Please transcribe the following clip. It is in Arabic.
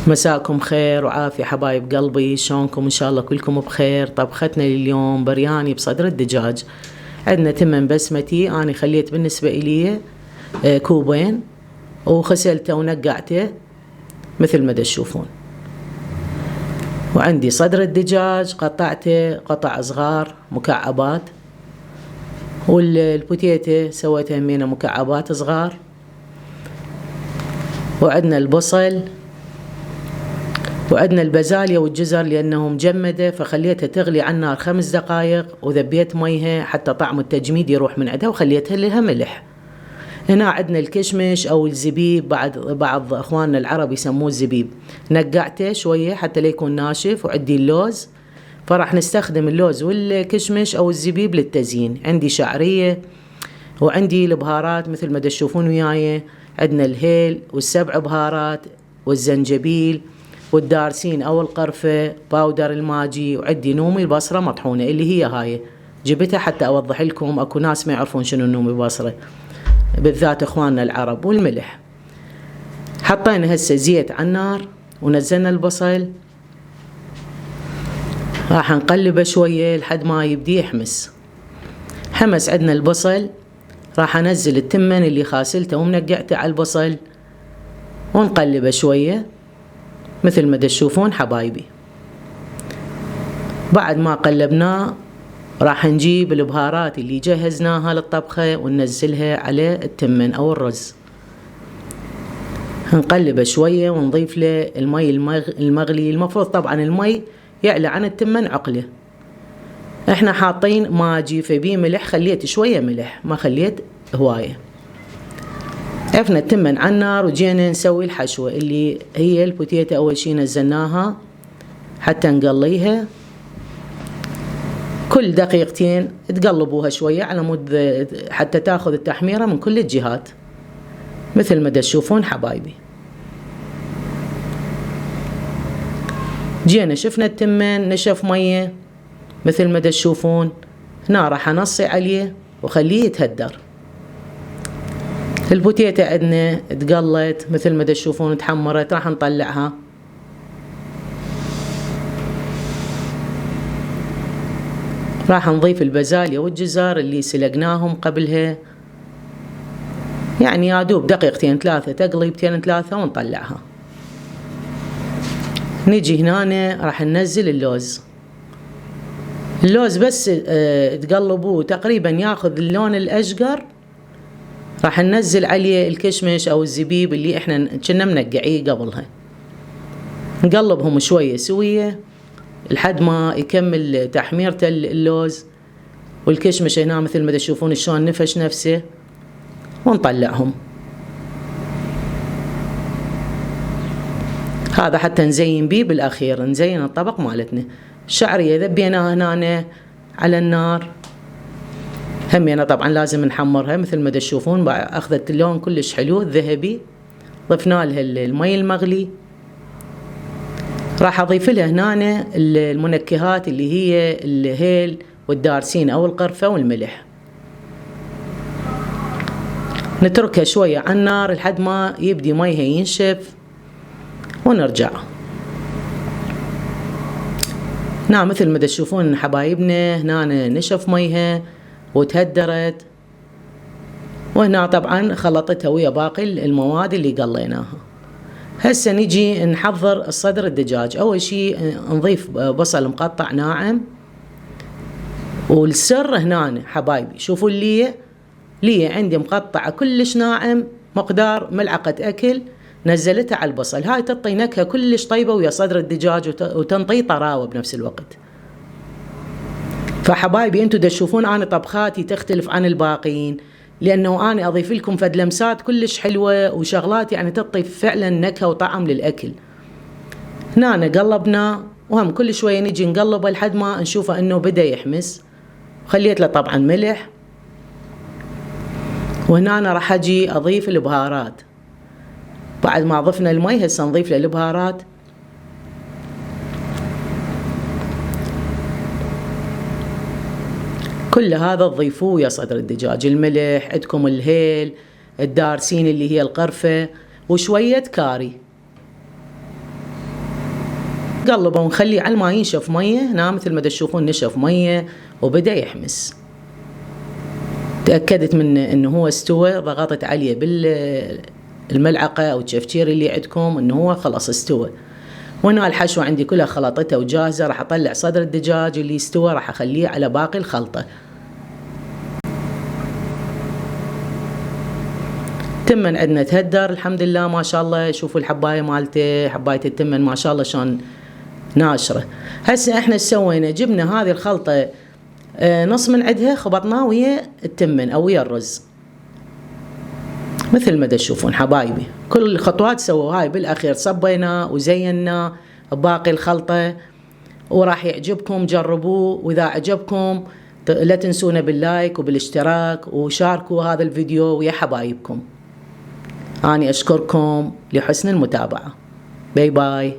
مساكم خير وعافية حبايب قلبي، شلونكم؟ إن شاء الله كلكم بخير. طبختنا لليوم برياني بصدر الدجاج. عندنا تمن بسمتي، أنا خليت بالنسبة إلي كوبين وغسلته ونقعته مثل ما تشوفون. وعندي صدر الدجاج قطعته قطع صغار مكعبات، والبوتيتة سويتها همينة مكعبات صغار. وعندنا البصل، وعندنا البازاليا والجزر لأنه مجمدة فخليتها تغلي على النار 5 دقائق، وذبيت ميها حتى طعم التجميد يروح من عندها، وخليتها لها ملح. هنا عندنا الكشمش أو الزبيب، بعض أخواننا العرب يسموه الزبيب، نقعته شوية حتى لا يكون ناشف. وعندي اللوز، فراح نستخدم اللوز والكشمش أو الزبيب للتزيين. عندي شعرية، وعندي البهارات مثل ما تشوفون وياي. عندنا الهيل والسبع بهارات والزنجبيل والدارسين أو القرفة، باودر الماجي، وعندي نومي البصرة مطحونة اللي هي هاي جبتها حتى أوضح لكم. أكو ناس ما يعرفون شنو النومي البصرة بالذات إخواننا العرب. والملح. حطينا هسه زيت على النار ونزلنا البصل، راح نقلبه شوية لحد ما يبدي يحمس. حمس عندنا البصل، راح أنزل التمن اللي خاسلته ومنقعته على البصل ونقلبه شوية مثل ما تشوفون حبايبي. بعد ما قلبناه راح نجيب البهارات اللي جهزناها للطبخة وننزلها على التمن أو الرز. نقلبه شوية ونضيف له المي المغلي. المفروض طبعا المي يعلى عن التمن عقله. احنا حاطين ماجي فبيه ملح، خليت شوية ملح ما خليت هواية. عفنا التمن على النار وجينا نسوي الحشوة اللي هي البوتيتة. أول شي نزلناها حتى نقليها كل دقيقتين، تقلبوها شوية على مود حتى تاخذ التحميرة من كل الجهات مثل ما تشوفون حبايبي. جينا شفنا التمن نشف مية مثل ما تشوفون. هنا راح أنصي عليه وخليه يتهدر. البوتيتة عندنا تقلت مثل ما تشوفون تحمرت، راح نطلعها. راح نضيف البازاليا والجزر اللي سلقناهم قبلها، يعني يادوب دقيقتين 3 تقليبتين 3 ونطلعها. نيجي هنا راح ننزل اللوز. اللوز بس تقلبوه تقريبا ياخذ اللون الأشقر، راح ننزل عليه الكشمش أو الزبيب اللي احنا كنا منقعيه قبلها. نقلبهم شوية سوية لحد ما يكمل تحميرة اللوز والكشمش. هنا مثل ما تشوفون شلون نفش نفسه، ونطلعهم. هذا حتى نزين بيه بالأخير، نزين الطبق مالتنا. الشعرية ذبيناها هنا على النار، همينا طبعا لازم نحمرها مثل ما تشوفون. أخذت اللون كلش حلو الذهبي. ضفنا لها المي المغلي. راح أضيف لها هنا المنكهات اللي هي الهيل والدارسين أو القرفة والملح. نتركها شوية على النار لحد ما يبدي ميها ينشف ونرجع. هنا مثل ما تشوفون حبايبنا هنا نشف ميها وتهدرت. وهنا طبعا خلطتها ويا باقي المواد اللي قليناها. هسه نجي نحضر الصدر الدجاج. أول شي نضيف بصل مقطع ناعم. والسر هنا حبايبي شوفوا لي عندي مقطعة كلش ناعم مقدار ملعقة أكل، نزلتها على البصل. هاي تعطي نكهة كلش طيبة ويا صدر الدجاج وتنطي طراوة بنفس الوقت. فحبايبي انتو تشوفون أنا طبخاتي تختلف عن الباقيين، لأنه أنا أضيف لكم فد لمسات كلش حلوة وشغلات يعني تعطي فعلا نكهة وطعم للأكل. هنا قلبنا، وهم كل شوية نيجي نقلبه لحد ما نشوفه أنه بدأ يحمس. خليت له طبعا ملح. وهنا أنا راح أجي أضيف البهارات. بعد ما ضفنا المي هسه نضيف له البهارات. كل هذا تضيفوه يا صدر الدجاج. الملح عندكم، الهيل، الدارسين اللي هي القرفة، وشوية كاري. نقلبه ونخليه على ما ينشف مية. هنا مثل ما تشوفون نشف مية وبدأ يحمس. تأكدت من انه هو استوى، ضغطت عليه بالملعقة او التشفشير اللي عندكم انه هو خلاص استوى. وهنا الحشوة عندي كلها خلطتها وجاهزة. راح اطلع صدر الدجاج اللي استوى، راح اخليه على باقي الخلطة. التمن عندنا تهدر الحمد لله ما شاء الله. شوفوا الحباية مالته، حباية التمن ما شاء الله شلون ناشرة. هسه احنا سوينا، جبنا هذه الخلطة نص من عندها خبطناه ويا التمن او ويا الرز مثل ما تشوفون حبايبي. كل الخطوات سووا هاي بالاخير صبينا وزينا باقي الخلطة. وراح يعجبكم، جربوه، واذا عجبكم لا تنسونا باللايك وبالاشتراك وشاركوا هذا الفيديو ويا حبايبكم. أنا أشكركم لحسن المتابعة. باي باي.